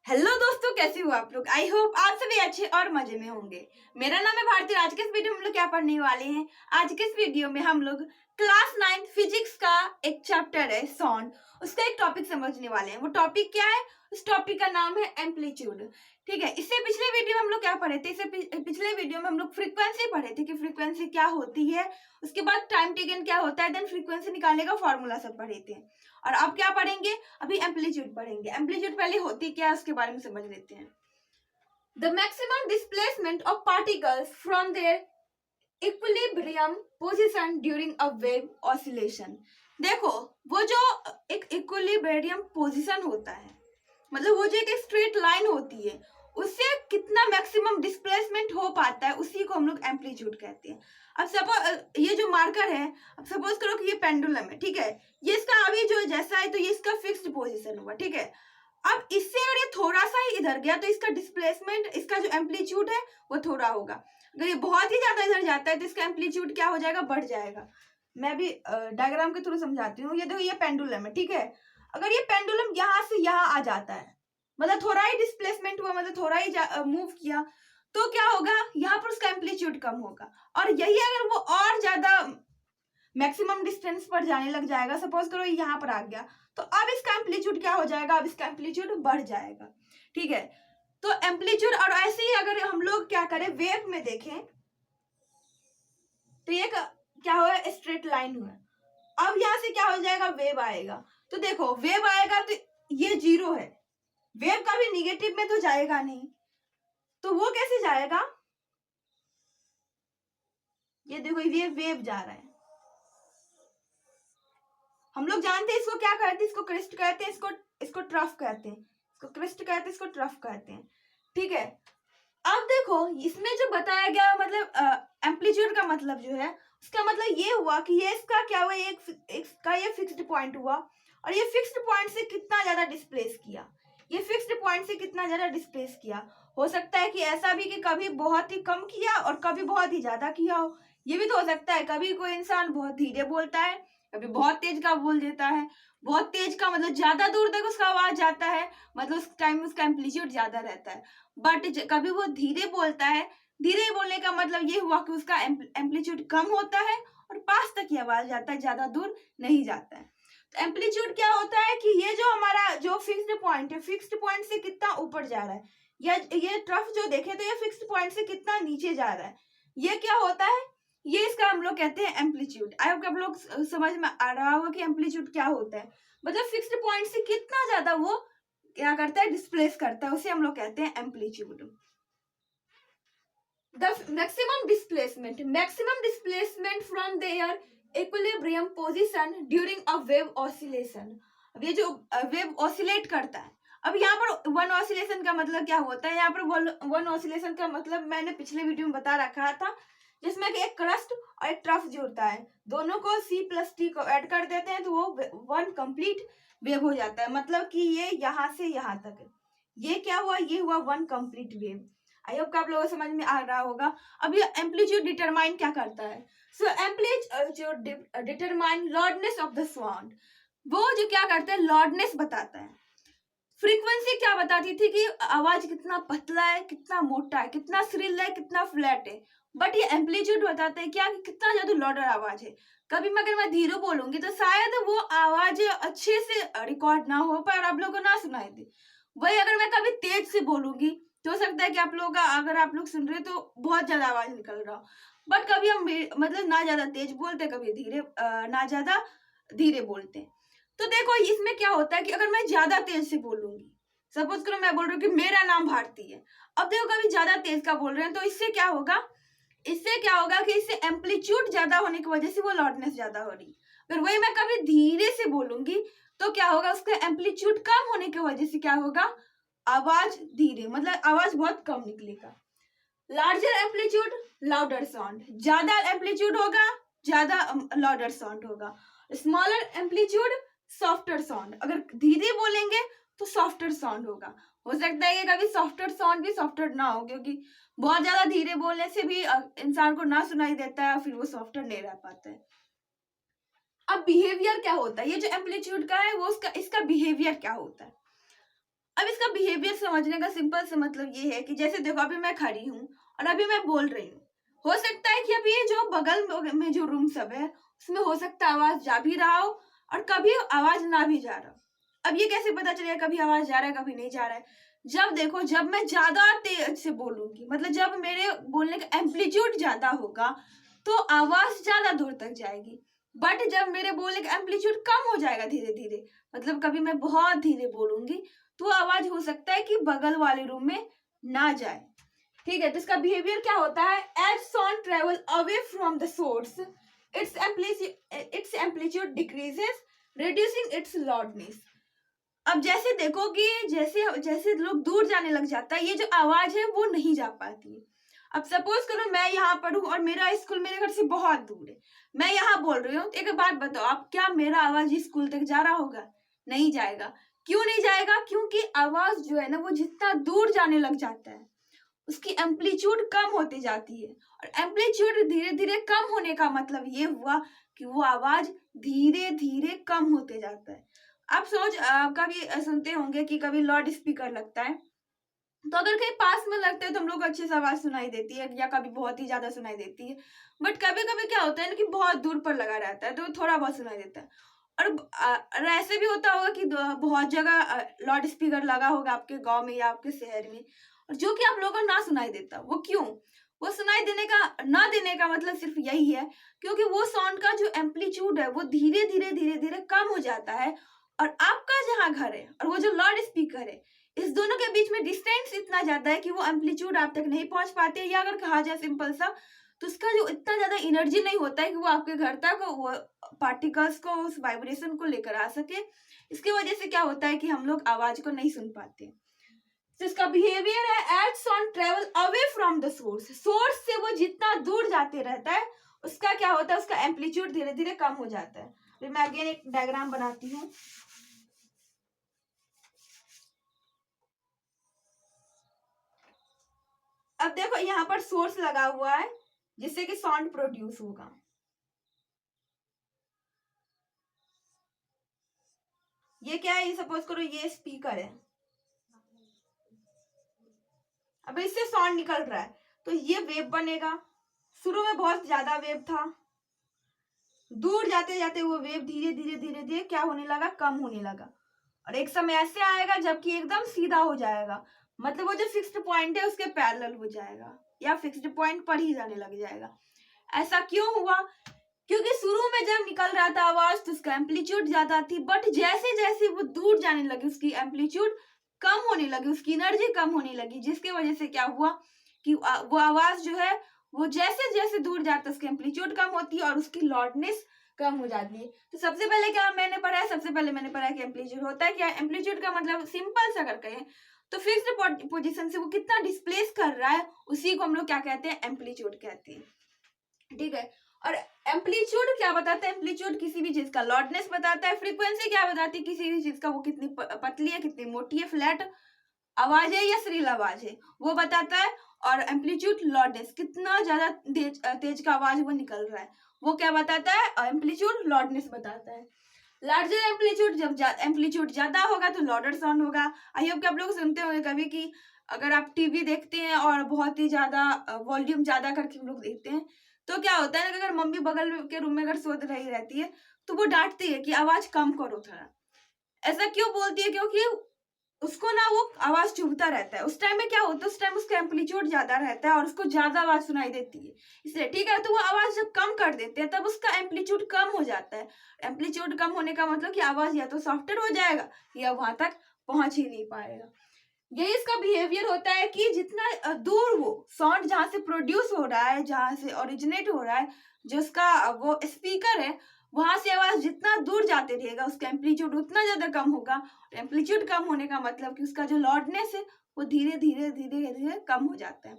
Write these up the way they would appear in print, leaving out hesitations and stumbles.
Hello दोस्तों, कैसे हो आप लोग। आई होप आप सभी अच्छे और मजे में होंगे। मेरा नाम है भारती। आज के इस वीडियो में हम लोग क्या पढ़ने वाले हैं। आज के इस वीडियो में हम लोग क्लास 9 फिजिक्स का एक चैप्टर है सॉन्ड, उसका एक टॉपिक समझने वाले हैं। वो टॉपिक क्या है? उस टॉपिक का नाम है एम्पलीट्यूड। ठीक है, इससे पिछले वीडियो में हम लोग क्या पढ़े थे? इससे पिछले वीडियो में हम लोग फ्रीक्वेंसी पढ़े थे कि फ्रीक्वेंसी क्या होती है, उसके बाद टाइम टेकन क्या होता है, देन फ्रीक्वेंसी निकालने का फॉर्मूला सब पढ़े थे। और अब क्या पढ़ेंगे? अभी एम्पलीट्यूड पढ़ेंगे। एम्पलीट्यूड पहले होती क्या है उसके बारे में समझ लेते हैं। The maximum displacement of particles from their equilibrium position during a wave oscillation. देखो, वो जो एक इक्विलिब्रियम पोजीशन होता है, मतलब वो जो एक स्ट्रेट लाइन होती है, उससे कितना मैक्सिमम डिस्प्लेसमेंट हो पाता है, उसी को हम लोग एम्पलीट्यूड कहते हैं। अब सपोज ये जो मार्कर है, अब सपोज करो कि ये पेंडुलम है, ठीक है। ये इसका अभी जो जैसा है तो ये इसका फिक्स्ड पोजीशन हुआ, ठीक है। अब इससे अगर ये थोड़ा सा ही इधर गया तो इसका डिस्प्लेसमेंट, इसका जो एम्पलीट्यूड है वो थोड़ा होगा। अगर ये बहुत ही ज्यादा इधर जाता है तो इसका एम्पलीट्यूड क्या हो जाएगा? बढ़ जाएगा। मैं भी डायग्राम के थ्रू समझाती हूँ। ये देखो, ये पेंडुलम है, ठीक है। अगर ये पेंडुलम यहाँ से यहाँ आ जाता है, मतलब थोड़ा ही डिस्प्लेसमेंट हुआ, मतलब थोड़ा ही मूव किया, तो क्या होगा? यहाँ पर उसका एम्पलीट्यूड कम होगा। और यही अगर वो और ज्यादा मैक्सिमम डिस्टेंस पर जाने लग जाएगा, सपोज करो यहाँ पर आ गया, तो अब इसका एम्पलीट्यूड क्या हो जाएगा? अब इसका एम्पलीट्यूड बढ़ जाएगा, ठीक है। तो एम्पलीट्यूड, और ऐसे ही अगर हम लोग क्या करें, वेव में देखें तो ये क्या हुआ? स्ट्रेट लाइन हुआ। अब यहाँ से क्या हो जाएगा? वेव आएगा। तो देखो, वेव आएगा तो ये जीरो है, वेव कभी निगेटिव में तो जाएगा नहीं, तो वो कैसे जाएगा? ये देखो, ये वेव जा रहा है। हम लोग जानते हैं इसको क्या कहते हैं, इसको क्रिस्ट कहते हैं, इसको ट्रफ कहते हैं, इसको क्रिस्ट कहते हैं, इसको ट्रफ कहते हैं, ठीक है। अब देखो, इसमें जो बताया गया, मतलब एम्पलीट्यूड का मतलब जो है, उसका मतलब ये हुआ कि ये इसका क्या हुआ, इसका ये फिक्स्ड पॉइंट हुआ, और ये फिक्स्ड पॉइंट से कितना ज्यादा डिस्प्लेस किया, ये फिक्स्ड पॉइंट से कितना ज्यादा डिस्प्लेस किया। हो सकता है कि ऐसा भी कि कभी बहुत ही कम किया और कभी बहुत ही ज्यादा किया हो। ये भी तो हो सकता है, कभी कोई इंसान बहुत धीरे बोलता है, कभी बहुत तेज का बोल देता है। बहुत तेज का मतलब ज्यादा दूर तक उसका आवाज जाता है, मतलब उस टाइम उसका एम्पलीट्यूड ज्यादा रहता है। बट कभी वो धीरे बोलता है, धीरे बोलने का मतलब ये हुआ कि उसका एम्पलीट्यूड कम होता है और पास तक ही आवाज जाता है, ज्यादा दूर नहीं जाता है। तो एम्पलीट्यूड क्या होता है कि ये जो हमारा जो फिक्स्ड पॉइंट है, फिक्स्ड पॉइंट से कितना ऊपर जा रहा है, या ये ट्रफ जो देखे तो ये फिक्स्ड पॉइंट से कितना नीचे जा रहा है, ये क्या होता है? ये इसका हम लोग कहते हैं एम्पलीट्यूड। आई होप आप लोग समझ में आ रहा होगा कि एम्पलीट्यूड क्या होता है। मतलब फिक्स्ड पॉइंट से कितना ज्यादा वो क्या करता है? डिस्प्लेस करता है, उसे हम लोग कहते हैं amplitude. The maximum displacement from their equilibrium position during a wave oscillation. अब ये जो वेव ऑसिलेट करता है, अब यहाँ पर वन ऑसिलेशन का मतलब क्या होता है? यहाँ पर वन ऑसिलेशन का मतलब मैंने पिछले वीडियो में बता रखा था, जिसमें कि एक क्रस्ट और एक ट्रफ जुड़ता है, दोनों को C+T को ऐड कर देते हैं तो वो वन कंप्लीट वेव हो जाता है। मतलब कि ये यहाँ से यहाँ तक, ये क्या हुआ? ये हुआ one complete wave. I hope आप लोगों को समझ में आ रहा होगा। अब ये एम्पलीट्यूड डिटरमाइन क्या करता है? So amplitude determine loudness of the sound. वो जो क्या करता है? लॉर्डनेस बताता है। फ्रीक्वेंसी क्या बताती थी कि आवाज कितना पतला है, कितना मोटा है, कितना श्रिल है, कितना फ्लैट है। बट ये एम्पलीट्यूड बताता है क्या, कि कितना ज्यादा लॉर्डर आवाज है। कभी मैं अगर मैं धीरे बोलूंगी तो शायद वो आवाज अच्छे से रिकॉर्ड ना हो पाए और आप लोगों को ना सुनाई दे। वही अगर मैं कभी तेज से बोलूंगी तो हो सकता है कि आप लोगों का, अगर आप लोग सुन रहे तो बहुत ज्यादा आवाज निकल रहा हो। बट कभी हम मतलब ना ज्यादा तेज बोलते, कभी धीरे ना ज्यादा धीरे बोलते। तो देखो, इसमें क्या होता है कि अगर मैं ज्यादा तेज से बोलूंगी, सपोज करो मैं बोल रही हूँ कि मेरा नाम भारती है। अब देखो, कभी ज्यादा तेज का बोल रहे हैं तो इससे क्या होगा? इससे क्या होगा कि इससे एम्पलीट्यूड ज्यादा होने की वजह से वो लाउडनेस ज्यादा हो रही। अगर वही मैं कभी धीरे से बोलूंगी तो क्या होगा? उसका एम्पलीट्यूड कम होने की वजह से क्या होगा? आवाज धीरे, मतलब आवाज बहुत कम निकलेगा। लार्जर एम्पलीट्यूड लाउडर साउंड, ज्यादा एम्पलीट्यूड होगा, ज्यादा लाउडर साउंड होगा। स्मॉलर एम्पलीट्यूड सॉफ्टर साउंड, अगर धीरे बोलेंगे तो सॉफ्टर साउंड होगा। हो सकता है कि कभी सॉफ्टर साउंड भी सॉफ्टर ना हो, क्योंकि बहुत ज्यादा धीरे बोलने से भी इंसान को ना सुनाई देता है, फिर वो सॉफ्टर नहीं रह पाता है। अब बिहेवियर क्या होता है? ये जो एम्पलीट्यूड का है वो इसका बिहेवियर क्या होता है? अब इसका बिहेवियर समझने का सिंपल सा मतलब ये है कि जैसे देखो अभी मैं खड़ी हूँ और अभी मैं बोल रही हूँ, हो सकता है कि अभी ये जो बगल में जो रूम सब है उसमें हो सकता है आवाज जा भी रहा हो और कभी आवाज ना भी जा रहा हो। अब ये कैसे पता चलेगा कभी आवाज जा रहा है कभी नहीं जा रहा है? जब देखो, जब मैं ज्यादा तेज से बोलूंगी, मतलब जब मेरे बोलने का एम्पलीट्यूड ज्यादा होगा तो आवाज ज्यादा दूर तक जाएगी। बट जब मेरे बोलने का एम्पलीट्यूड कम हो जाएगा धीरे धीरे, मतलब कभी मैं बहुत धीरे बोलूंगी तो आवाज हो सकता है कि बगल वाले रूम में ना जाए। ठीक है, तो इसका बिहेवियर क्या होता है? As sound travel away from the source, its amplitude decreases reducing its loudness. अब जैसे देखो कि जैसे जैसे लोग दूर जाने लग जाता है, ये जो आवाज है वो नहीं जा पाती है। अब सपोज करो मैं यहाँ पर हूँ और मेरा स्कूल मेरे घर से बहुत दूर है, मैं यहाँ बोल रही हूँ। एक बात बताओ आप, क्या मेरा आवाज स्कूल तक जा रहा होगा? नहीं जाएगा। क्यों नहीं जाएगा? क्योंकि आवाज जो है ना वो जितना दूर जाने लग जाता है उसकी एम्पलीट्यूड कम होती जाती है, और एम्पलीट्यूड धीरे धीरे कम होने का मतलब ये हुआ कि वो आवाज धीरे धीरे कम होते जाता है। आप कभी सुनते होंगे कि कभी लाउड स्पीकर लगता है, तो अगर कहीं पास में लगता है तो हम लोग अच्छे से आवाज सुनाई देती है या कभी बहुत ही ज्यादा सुनाई देती है। बट कभी कभी क्या होता है ना कि बहुत दूर पर लगा रहता है तो थोड़ा बहुत सुनाई देता है। और ऐसे भी होता होगा कि बहुत जगह लाउड स्पीकर लगा होगा आपके गांव में या आपके शहर में, और जो कि आप लोगों को ना सुनाई देता। वो क्यों? वो सुनाई देने का ना देने का मतलब सिर्फ यही है क्योंकि वो साउंड का जो एम्पलीट्यूड है वो धीरे धीरे धीरे धीरे कम हो जाता है, और आपका जहाँ घर है और वो जो लाउड स्पीकर है इस दोनों के बीच में डिस्टेंस इतना ज्यादा है कि वो एम्पलीट्यूड आप तक नहीं पहुंच पाते, या अगर कहा जाए सिंपल सा तो उसका जो इतना ज्यादा एनर्जी नहीं होता है कि वो आपके घर तक वो पार्टिकल्स को, उस वाइब्रेशन को लेकर आ सके। इसकी वजह से क्या होता है कि हम लोग आवाज को नहीं सुन पाते। तो इसका बिहेवियर है as sound travel away from the source, source से वो जितना दूर जाते रहता है उसका क्या होता है, उसका एम्पलीट्यूड धीरे धीरे कम हो जाता है। फिर मैं अगेन एक डायग्राम बनाती हूँ। अब देखो यहाँ पर सोर्स लगा हुआ है जिससे कि साउंड प्रोड्यूस होगा। ये क्या है? ये सपोज करो ये स्पीकर है। अब इससे साउंड निकल रहा है तो ये वेव बनेगा। शुरू में बहुत ज्यादा वेव था, दूर जाते जाते वो वेव धीरे धीरे धीरे धीरे क्या होने लगा, कम होने लगा, और एक समय ऐसे आएगा जबकि एकदम सीधा हो जाएगा, मतलब वो जो फिक्स्ड पॉइंट है उसके पैरेलल हो जाएगा या फिक्स्ड पॉइंट पर ही जाने लग जाएगा। ऐसा क्यों हुआ? क्योंकि शुरू में जब निकल रहा था आवाज तो उसका एम्पलीट्यूड ज्यादा थी, बट जैसे जैसे वो दूर जाने लगी उसकी एम्पलीट्यूड कम होने लगी, उसकी एनर्जी कम होने लगी, जिसकी वजह से क्या हुआ कि वो आवाज जो है वो जैसे जैसे दूर जाता है उसकी एम्पलीट्यूड कम होती है और उसकी लाउडनेस कम हो जाती है। तो सबसे पहले क्या मैंने पढ़ा है? सबसे पहले मैंने पढ़ा है कि एम्पलीट्यूड होता है क्या। एम्पलीट्यूड का मतलब सिंपल सा अगर कहें तो फिक्स्ड पोजीशन से वो कितना डिस्प्लेस कर रहा है उसी को हम लोग क्या कहते हैं, एम्पलीट्यूड कहते हैं। ठीक है, और एम्पलीट्यूड क्या बताता है? एम्पलीट्यूड किसी भी चीज का लाउडनेस बताता है। फ्रीक्वेंसी क्या बताती है? किसी भी चीज का वो कितनी पतली है, कितनी मोटी है, फ्लैट आवाज है या श्रील आवाज है, वो बताता है। और एम्पलीट्यूड लाउडनेस, कितना ज्यादा तेज का आवाज वो निकल रहा है, वो क्या बताता है? एम्पलीट्यूड लाउडनेस बताता है। लार्जर एम्पलीट्यूड, जब एम्पलीट्यूड ज्यादा होगा तो लाउडर साउंड होगा। आई होप कि आप लोग सुनते होंगे कभी कि अगर आप टीवी देखते हैं और बहुत ही ज्यादा वॉल्यूम ज्यादा करके हम लोग देखते हैं तो क्या होता है कि अगर मम्मी बगल के रूम में अगर सो रही रहती है तो वो डांटती है कि आवाज कम करो थोड़ा। ऐसा क्यों बोलती है? क्योंकि उसको ना वो आवाज चुभता रहता है। उस टाइम में क्या होता है, उस टाइम उसका एम्पलीट्यूड ज्यादा रहता है और उसको ज्यादा आवाज सुनाई देती है इसलिए। ठीक है, तो वो आवाज जब कम कर देते हैं तब उसका एम्पलीट्यूड कम हो जाता है। एम्पलीट्यूड कम होने का मतलब कि आवाज या तो सॉफ्टर हो जाएगा या वहां तक पहुंच ही नहीं पाएगा। यही इसका बिहेवियर होता है कि जितना दूर वो साउंड जहां से प्रोड्यूस हो रहा है, जहां से ओरिजिनेट हो रहा है, जो उसका वो स्पीकर है, वहां से आवाज जितना दूर जाते रहेगा उसका एम्पलीट्यूड उतना ज्यादा कम होगा। एम्पलीट्यूड कम होने का मतलब कि उसका जो लाउडनेस है वो धीरे धीरे धीरे धीरे कम हो जाता है।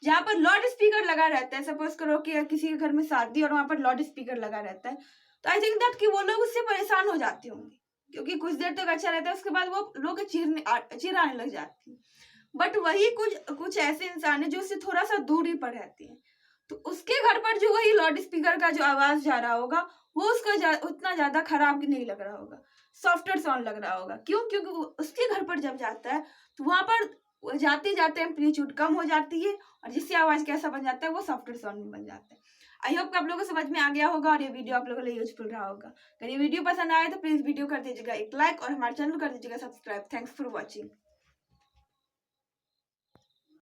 जहाँ पर लाउड स्पीकर लगा रहता है, सपोज करो कि किसी के घर में शादी और वहां पर लाउड स्पीकर लगा रहता है, तो आई थिंक दैट कि वो लोग उससे परेशान हो जाते होंगे क्योंकि कुछ देर तक अच्छा रहता है, उसके बाद वो लोग चिढ़ाने लग जाती है। बट वही कुछ कुछ ऐसे इंसान है जो उससे थोड़ा सा दूरी पर रहते हैं, तो उसके घर पर जो वही लाउड स्पीकर का जो आवाज जा रहा होगा वो उसको उतना ज्यादा खराब नहीं लग रहा होगा, सॉफ्टवेयर साउंड लग रहा होगा। क्यों? क्योंकि उसके घर पर जब जाता है तो वहां पर जाते जाते एम्पलीट्यूड कम हो जाती है और जिससे आवाज कैसा बन जाता है वो सॉफ्टवेयर साउंड में बन जाता है। आई होप आप लोगों को समझ में आ गया होगा और ये वीडियो आप लोगों के लिए यूजफुल रहा होगा। अगर ये वीडियो पसंद आए तो प्लीज वीडियो कर दीजिएगा एक लाइक और हमारे चैनल कर दीजिएगा सब्सक्राइब। Thanks for watching.